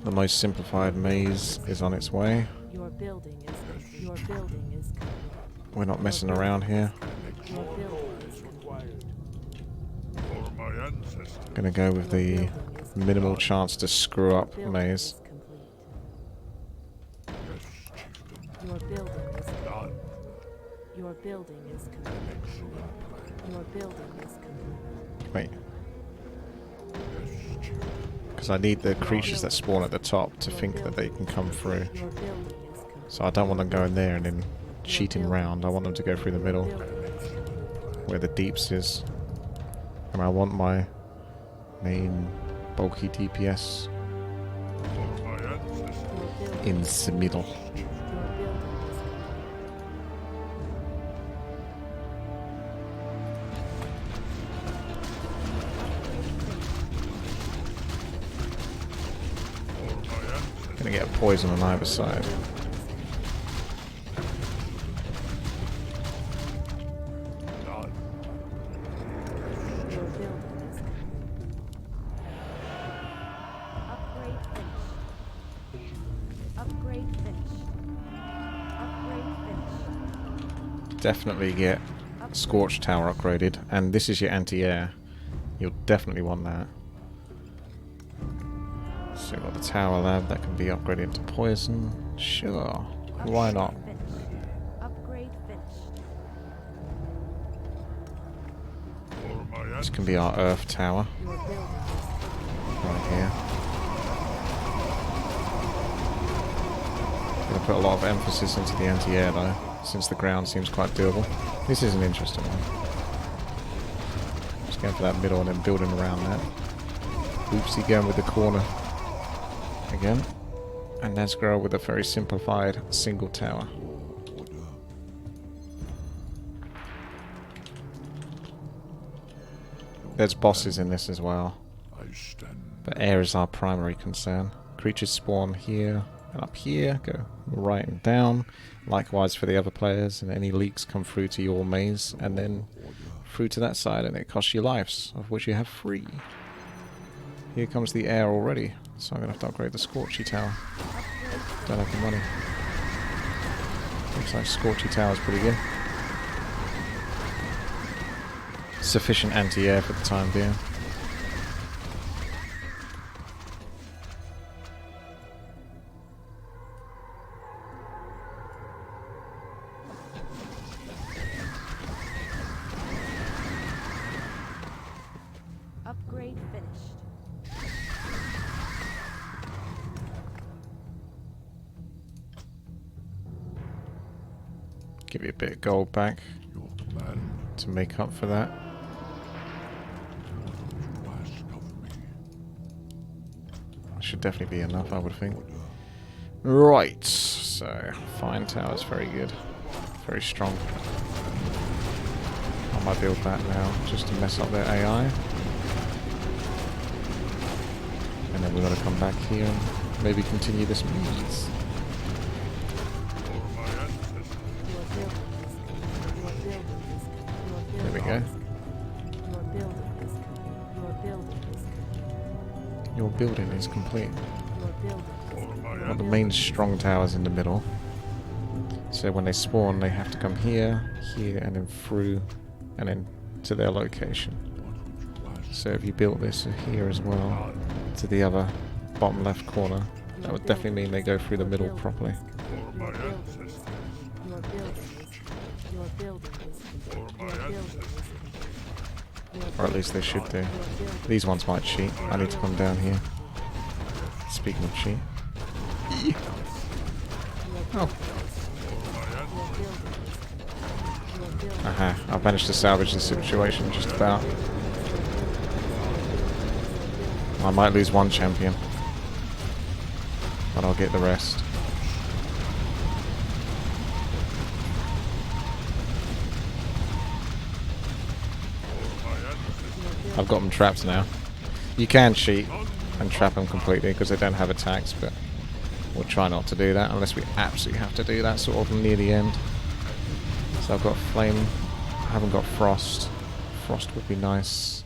The most simplified maze is on its way. We're not messing around here. Gonna go with the minimal chance to screw up maze. Your building is complete. Your building is complete. Your building is complete. Wait. Because I need the creatures that spawn at the top to think that they can come through. So I don't want them going there and then cheating round. I want them to go through the middle, where the deeps is. And I want my main bulky DPS in the middle. Gonna get poison on either side. Definitely get Scorch Tower upgraded, and this is your anti-air. You'll definitely want that. So we've got the Tower Lab that can be upgraded into poison. Sure, why not? This can be our Earth Tower. Right here. Gonna put a lot of emphasis into the anti-air though, since the ground seems quite doable. This is an interesting one. Just going for that middle and then building around that. Oopsie, going with the corner again. And let's grow with a very simplified single tower. There's bosses in this as well, but air is our primary concern. Creatures spawn here and up here, go right and down. Likewise for the other players, and any leaks come through to your maze and then through to that side, and it costs you lives, of which you have 3. Here comes the air already, so I'm going to have to upgrade the Scorchy Tower. Don't have the money. Looks like Scorchy Tower's pretty good. Sufficient anti-air for the time being. Upgrade finished. Give you a bit of gold back to make up for that. Should definitely be enough, I would think. Right, so Fine Tower is very good, very strong. I might build that now just to mess up their AI, and then we're gonna come back here and maybe continue this maze. There we go. Your building is complete. Got the main strong towers in the middle. So when they spawn, they have to come here, here, and then through, and then to their location. So if you built this here as well, to the other bottom left corner, that would definitely mean they go through the middle properly. Or at least they should do. These ones might cheat. I need to come down here. Speaking of cheat. Oh. Aha, I've managed to salvage the situation just about. I might lose one champion, but I'll get the rest. I've got them trapped now. You can cheat and trap them completely because they don't have attacks, but we'll try not to do that unless we absolutely have to do that sort of near the end. So I've got flame. I haven't got frost. Frost would be nice.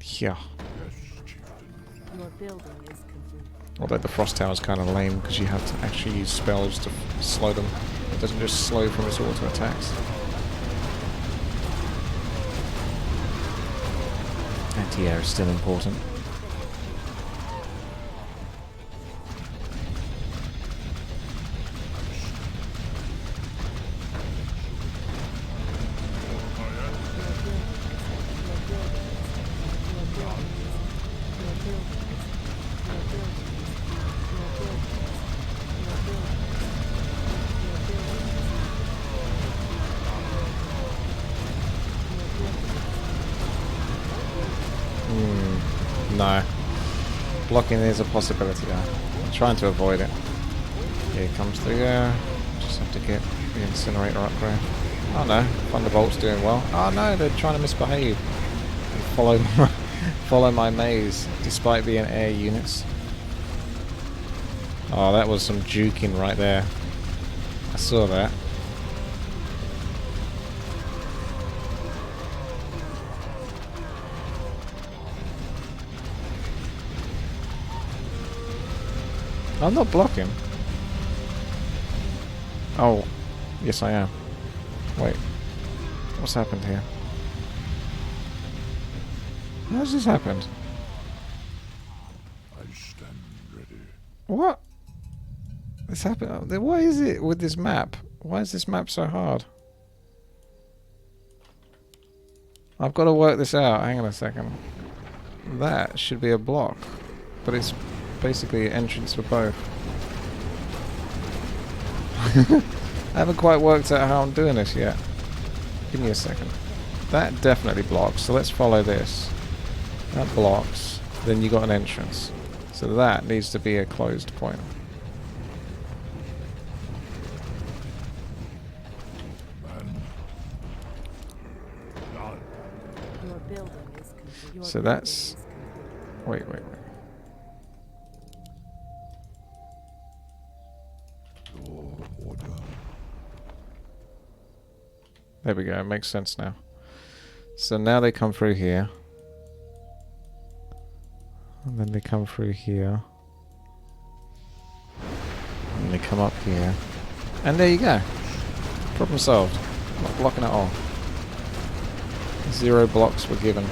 Yeah. Your building is complete. Although the frost tower is kind of lame because you have to actually use spells to slow them. It doesn't just slow from its auto attacks. Anti-air is still important. No. Blocking is a possibility though. I'm trying to avoid it. Here it comes through there. Just have to get the incinerator upgrade. Oh no, Thunderbolt's doing well. Oh no, they're trying to misbehave. Follow my maze, despite being air units. Oh, that was some juking right there. I saw that. I'm not blocking. Oh, yes I am. Wait, what's happened here? How's this happened? I stand ready. What? This happened. What is it with this map? Why is this map so hard? I've got to work this out. Hang on a second. That should be a block, but it's basically an entrance for both. I haven't quite worked out how I'm doing this yet. Give me a second. That definitely blocks, so let's follow this. That blocks, then you got an entrance. So that needs to be a closed point. Your building is complete. Your So building that's... is complete. Wait. Your order. There we go, it makes sense now. So now they come through here. And then they come through here. And they come up here. And there you go. Problem solved. Not blocking at all. 0 blocks were given.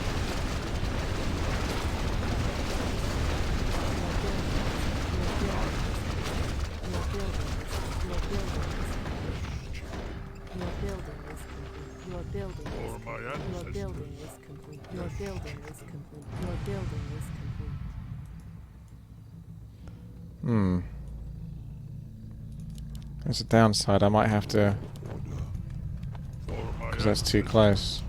Your building is complete. Your building is complete. Your building is complete. There's a downside. I might have to... Because that's too close.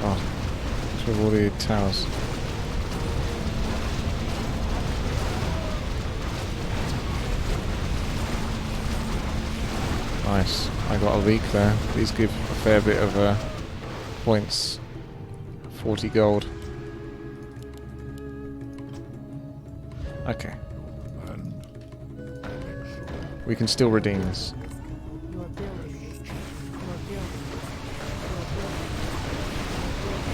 God. What's with all the towers? Nice. I got a leak there. These give a fair bit of points. 40 gold. Okay. We can still redeem this. Your building is complete.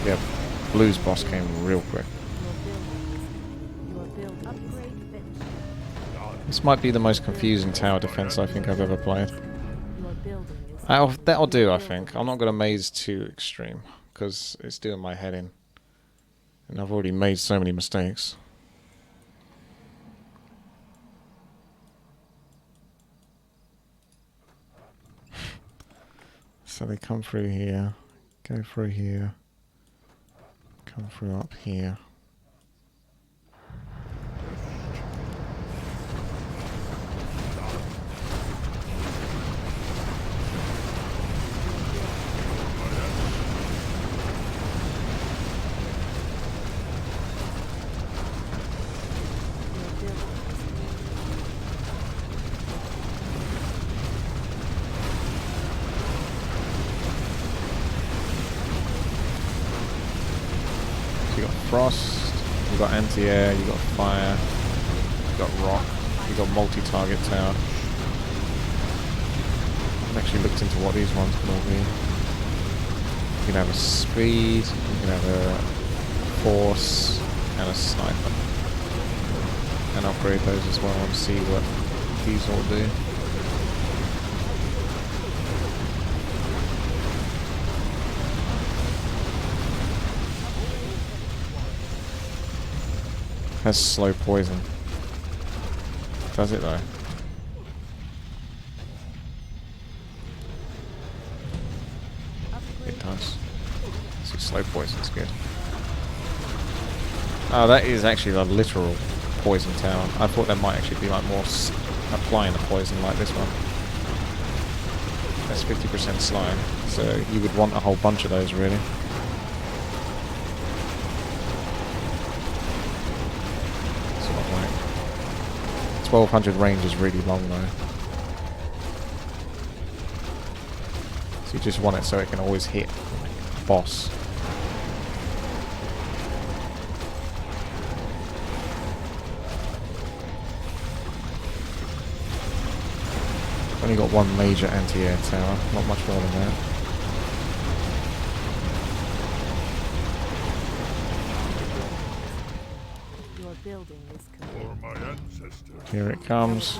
Yeah, Blue's boss came real quick. Your building upgrade finished. This might be the most confusing tower defense I think I've ever played. Your building is That'll do, I think. I'm not going to maze too extreme, because it's doing my head in. And I've already made so many mistakes. So they come through here, go through here, come through up here. You got frost, you got anti-air, you got fire. You got rock. You got multi-target tower. I've actually looked into what these ones can all be. You can have a speed, you can have a force, and a sniper. And upgrade those as well and see what these all do. Has slow poison. Does it though? It does. So slow poison's good. Oh, that is actually the literal poison tower. I thought there might actually be like more applying the poison like this one. That's 50% slime, so you would want a whole bunch of those really. Sort of like 1200 range is really long though. So you just want it so it can always hit boss. Only got one major anti-air tower, not much more than that. Your building is complete. For my ancestors. Here it comes.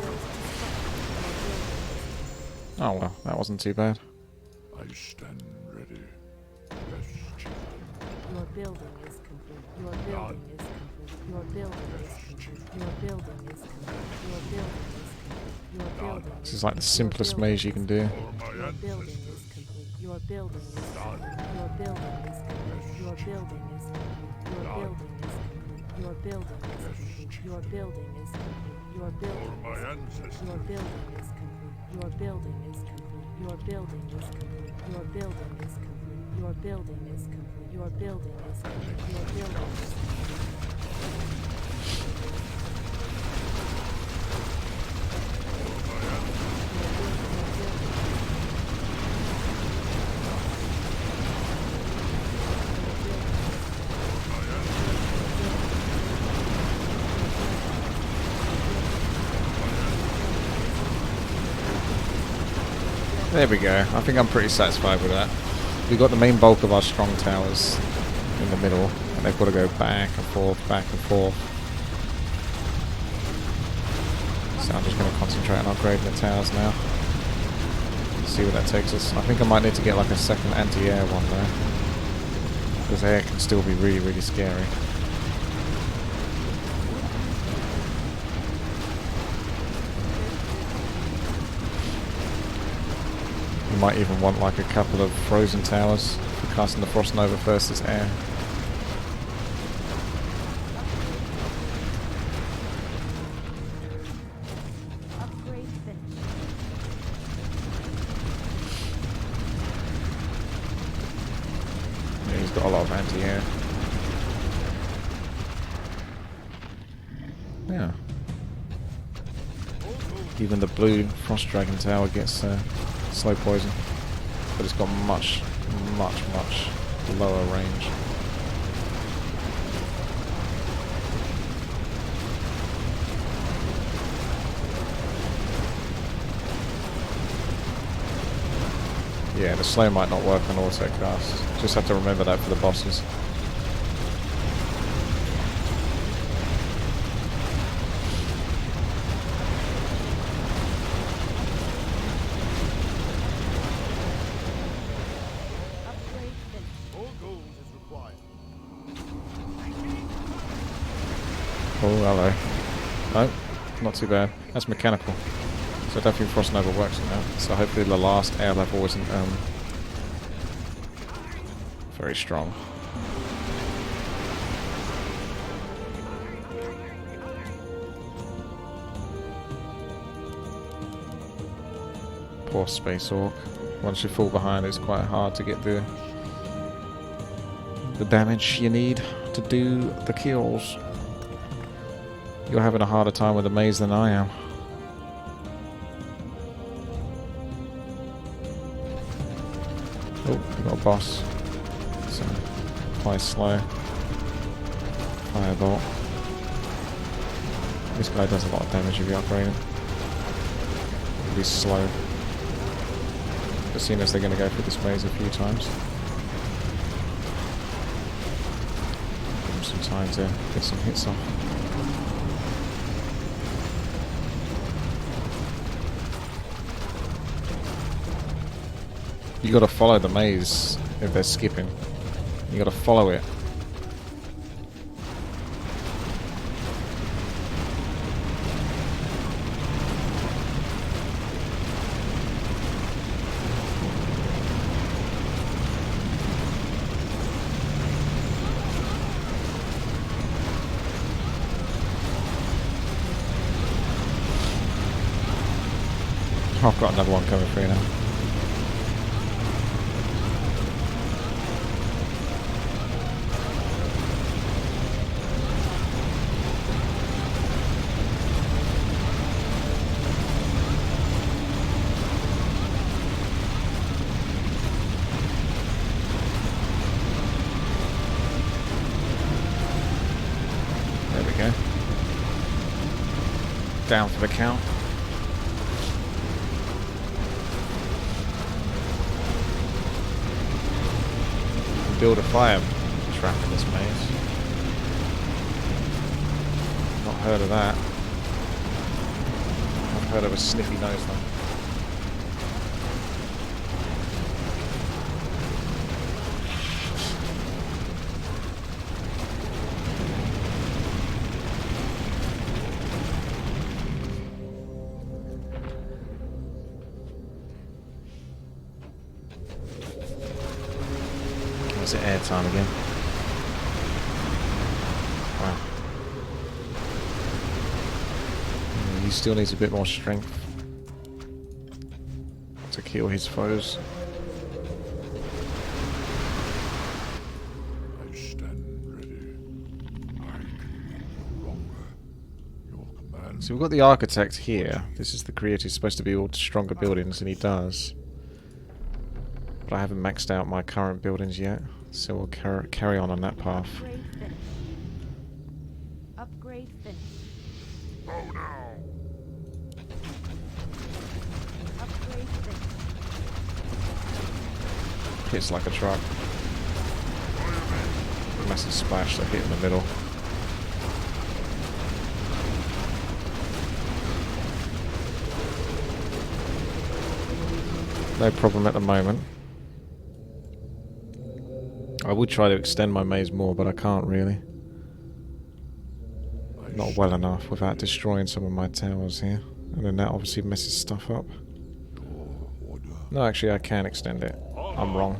Oh well, that wasn't too bad. I stand ready. Yes, chief. Your building is complete. Your building is complete. Your building is complete. Your building is complete. Your building is complete. Your building. This is like the simplest maze you can do. For my Your building is ancestors. complete. Your building is complete. Your building is complete. Your building is complete. Your building is complete. Your building is complete. Your building For my is ancestors. Your building is complete. Your building is complete. Your building is complete. Your building is complete. Your building is complete. Your building is complete. Your building is complete. There we go. I think I'm pretty satisfied with that. We've got the main bulk of our strong towers in the middle, and they've got to go back and forth, back and forth. So I'm just going to concentrate on upgrading the towers now. See where that takes us. I think I might need to get like a second anti-air one though, because air can still be really, really scary. You might even want like a couple of frozen towers for casting the Frost Nova first as air. Upgrade finished. Yeah, he's got a lot of anti-air. Yeah. Even the blue Frost Dragon Tower gets slow poison, but it's got much, much, much lower range. Yeah, the slow might not work on auto cast. Just have to remember that for the bosses. Upgrade finished. More gold is required. Oh, hello. No, not too bad. That's mechanical. So definitely Frost Nova works on that. So hopefully the last air level isn't very strong. Poor Space Orc. Once you fall behind, it's quite hard to get the damage you need to do the kills. You're having a harder time with the maze than I am. Oh, we got a boss. So, apply slow. Firebolt. This guy does a lot of damage if you upgrade him. He'll be slow. But seeing as they're going to go through this maze a few times, give him some time to get some hits off. You got to follow the maze if they're skipping. You got to follow it. I've got another one coming through now. There we go. Down for the count. Build a fire trap in this maze. Not heard of that. I've heard of a sniffy nose though. Is it air time again? Wow. He still needs a bit more strength to kill his foes. I stand ready. I can no longer. Your command. So we've got the architect here. This is the creator who's supposed to build stronger buildings, and he does. But I haven't maxed out my current buildings yet, so we'll carry on that path. Upgrade finished. Go now. Upgrade finished. Hits like a truck. Massive splash that hit in the middle. No problem at the moment. I would try to extend my maze more, but I can't really. Not well enough without destroying some of my towers here. And then that obviously messes stuff up. No, actually I can extend it. I'm wrong.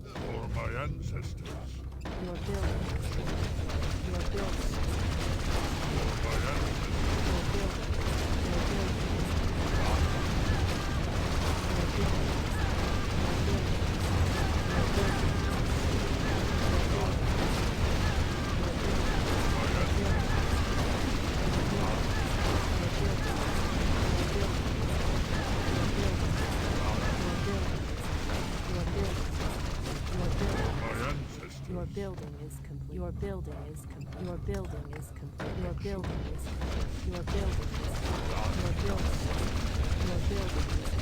For my ancestors. Your building. Your building. For my ancestors. Your building is complete. Your building is complete. Your building is complete. Your building is complete. Your building is complete. Your building is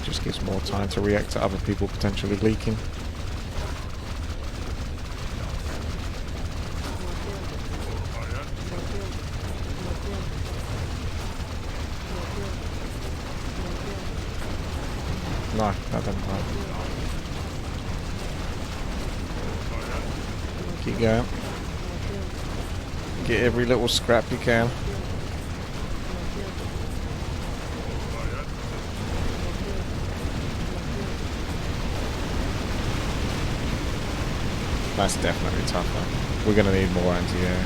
Just gives more time to react to other people potentially leaking. No, that doesn't work. Keep going. Get every little scrap you can. That's definitely tougher. We're gonna need more anti-air.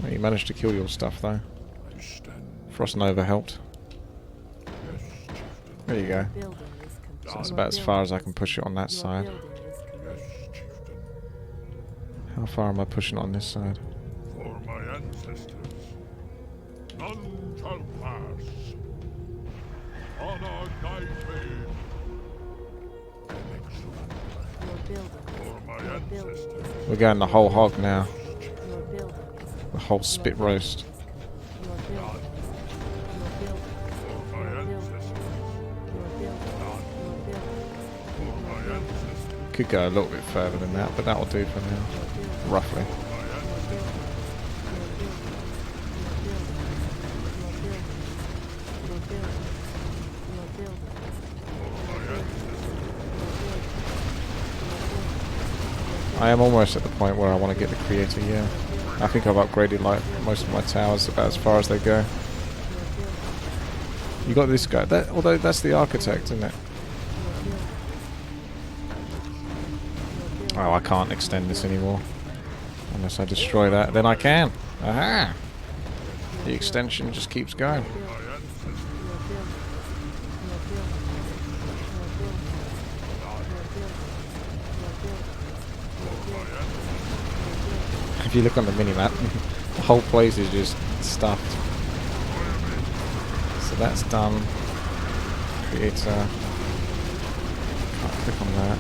Well, you managed to kill your stuff though. Frost Nova helped. There you go. So that's about as far as I can push it on that side. How far am I pushing on this side? For my ancestors. None shall pass. Honor guide me. Excellent. We're going the whole hog now. Your building is The whole spit roast. your building Could go a little bit further than that, but that'll do for now. Roughly. I am almost at the point where I want to get the creator, yeah. I think I've upgraded like most of my towers about as far as they go. You got this guy, although that's the architect, isn't it? Oh, I can't extend this anymore. Unless I destroy that, then I can. Aha! The extension just keeps going. If you look on the mini-map, the whole place is just stuffed. So that's done. Creator. Can't click on that.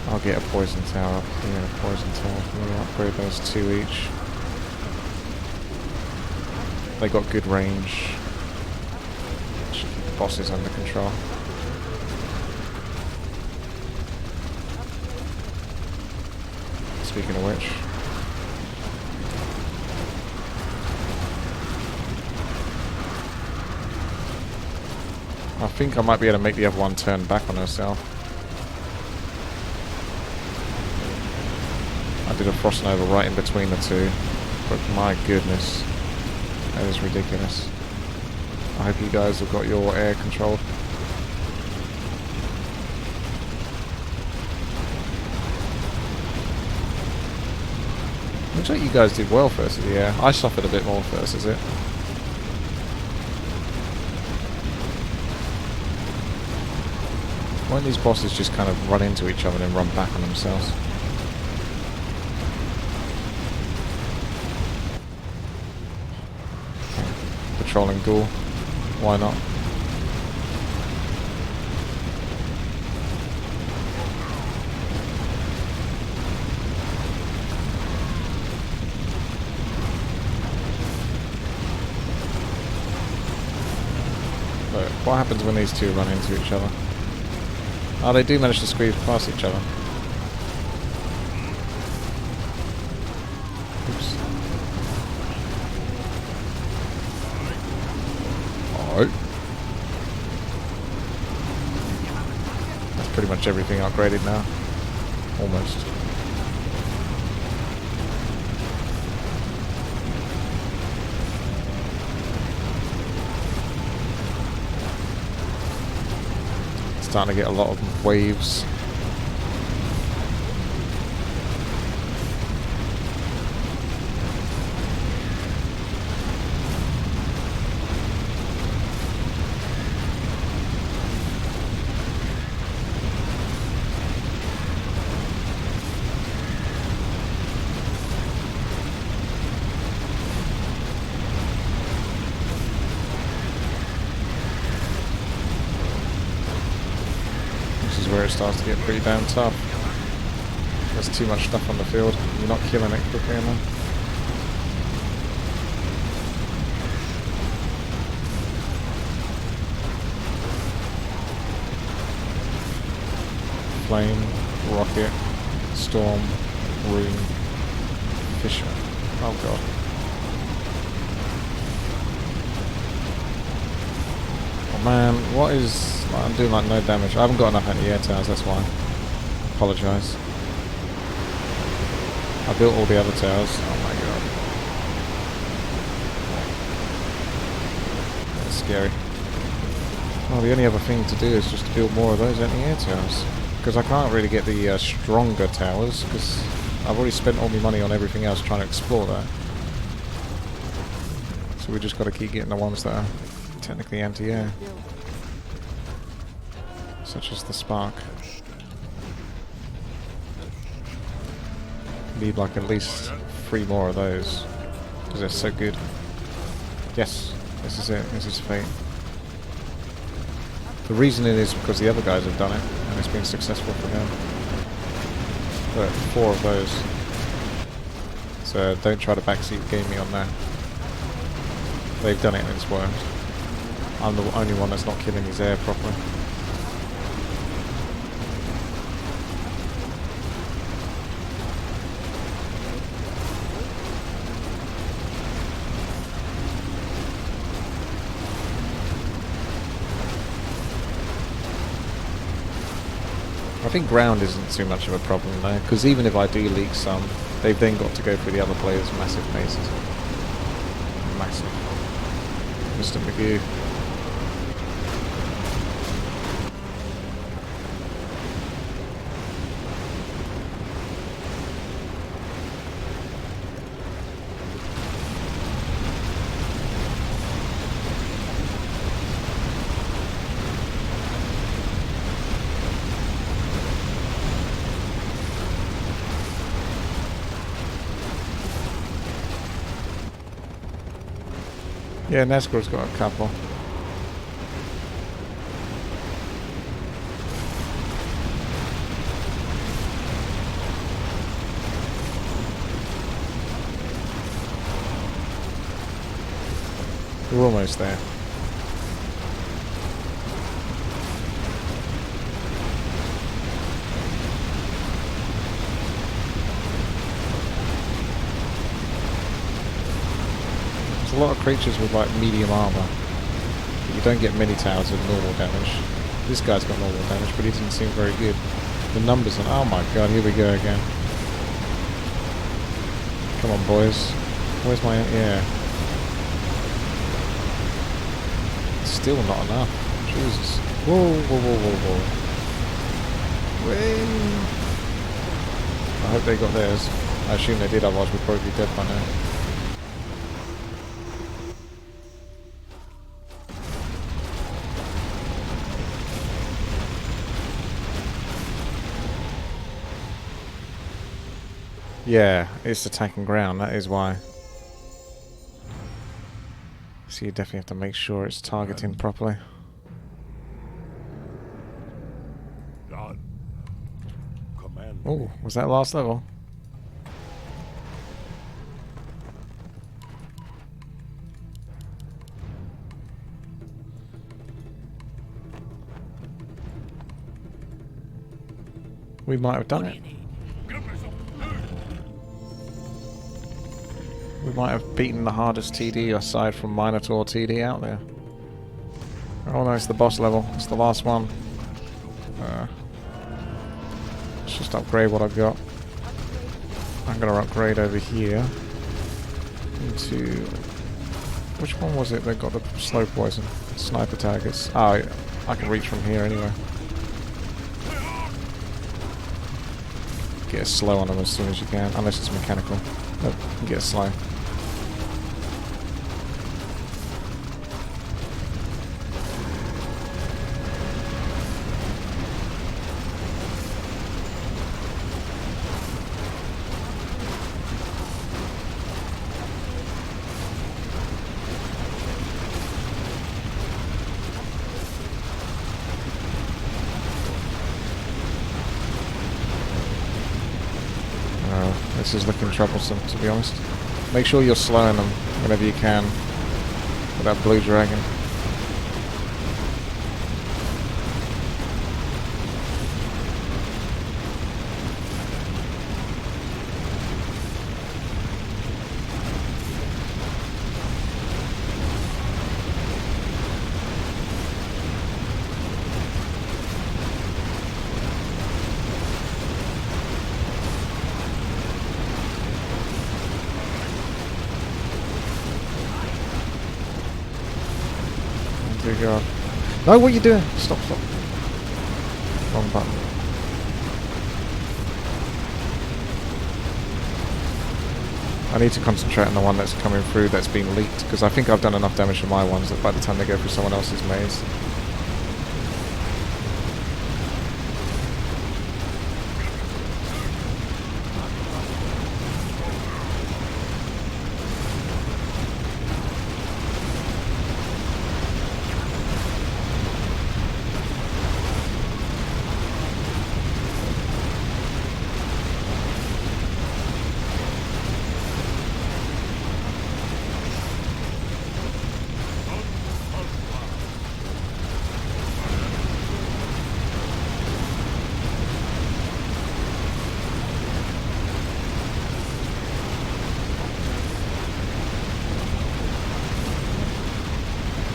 I'll get a poison tower up here, a poison tower here. Upgrade those 2 each. They got good range. Should keep the bosses under control. Speaking of which, I think I might be able to make the other one turn back on herself. I did a frost nova right in between the two, but my goodness, that is ridiculous. I hope you guys have got your air controlled. Looks like you guys did well first of the air. I suffered a bit more first, is it? Why don't these bosses just kind of run into each other and then run back on themselves? Patrolling ghoul. Why not? But what happens when these two run into each other? Oh, they do manage to squeeze past each other. Oops. Alright. That's pretty much everything upgraded now. Almost. Starting to get a lot of waves. Where it starts to get pretty damn tough. There's too much stuff on the field. You're not killing it quickly enough. Flame, rocket, storm, rune, fisher. Oh god. Oh man, what is... I'm doing like no damage. I haven't got enough anti-air towers, that's why. Apologise. I built all the other towers. Oh my god. That's scary. Well, the only other thing to do is just to build more of those anti-air towers. Because I can't really get the stronger towers, because I've already spent all my money on everything else trying to explore that. So we just got to keep getting the ones that are technically anti-air. Such as the spark. Need like at least 3 more of those. Because they're so good. Yes, this is it. This is fate. The reason it is because the other guys have done it. And it's been successful for them. But 4 of those. So don't try to backseat game me on that. They've done it and it's worked. I'm the only one that's not killing his air properly. I think ground isn't too much of a problem though, because even if I do leak some, they've then got to go through the other players' massive bases. Massive. Mr. Magoo. Yeah, Nescor's got a couple. We're almost there. A lot of creatures with like medium armor, but you don't get many towers with normal damage. This guy's got normal damage, but he doesn't seem very good. The numbers are, oh my god, here we go again. Come on boys, where's my, yeah. Still not enough, Jesus. Whoa, whoa, whoa, whoa, whoa. Whee! I hope they got theirs. I assume they did, otherwise we'd probably be dead by now. Yeah, it's attacking ground, that is why. So you definitely have to make sure it's targeting properly. Done. Command. Oh, was that last level? We might have done it. We might have beaten the hardest TD aside from Minotaur TD out there. Oh no, it's the boss level. It's the last one. Let's just upgrade what I've got. I'm going to upgrade over here into... Which one was it that got the slow poison? Sniper targets. Oh, I can reach from here anyway. Get a slow on them as soon as you can, unless it's mechanical. Nope, you can get a slow. This is looking troublesome, to be honest. Make sure you're slowing them whenever you can with that blue dragon. Dear God. No, what are you doing? Stop, stop. Wrong button. I need to concentrate on the one that's coming through that's been leaked, because I think I've done enough damage to my ones that by the time they go through someone else's maze.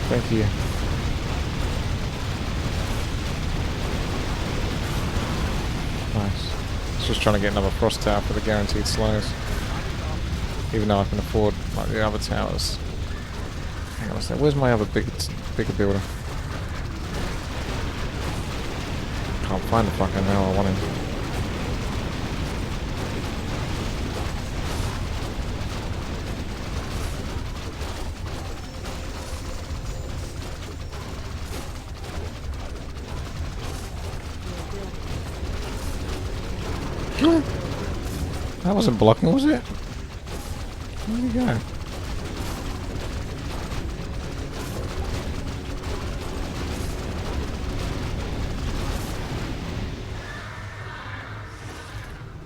Thank you. Nice. Just trying to get another frost tower for the guaranteed slows. Even though I can afford like the other towers. Hang on a sec. Where's my other bigger builder? Can't find the fucker now. I want him. That wasn't blocking, was it? Where'd he go?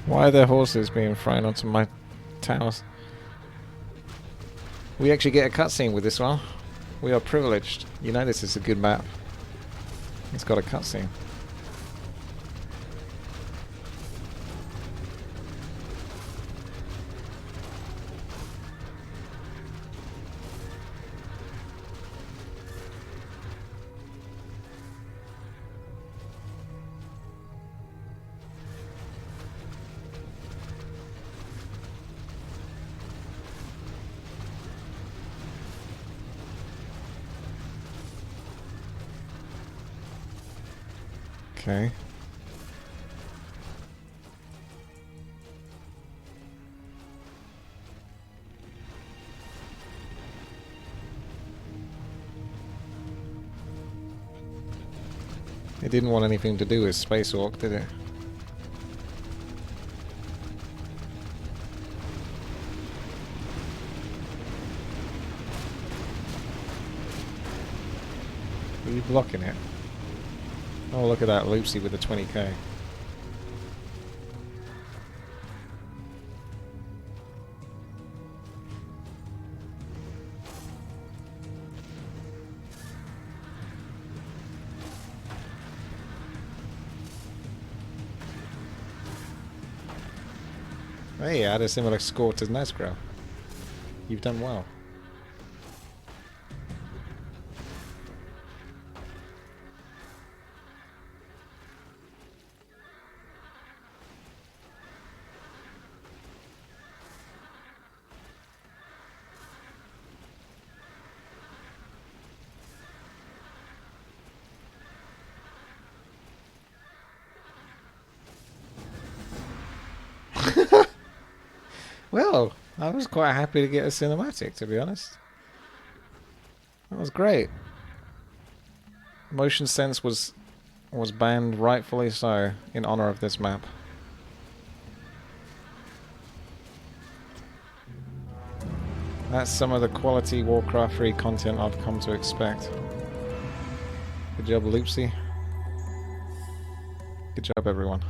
Why are there horses being thrown onto my towers? We actually get a cutscene with this one. We are privileged. You know this is a good map. It's got a cutscene. Okay. It didn't want anything to do with Space Orc, did it? Are you blocking it? Oh, look at that Loopsy with the 20k. Hey, I had a similar score to Nesgro. You've done well. Well, I was quite happy to get a cinematic, to be honest. That was great. Motion sense was banned, rightfully so, in honor of this map. That's some of the quality Warcraft 3 content I've come to expect. Good job, Loopsy. Good job, everyone.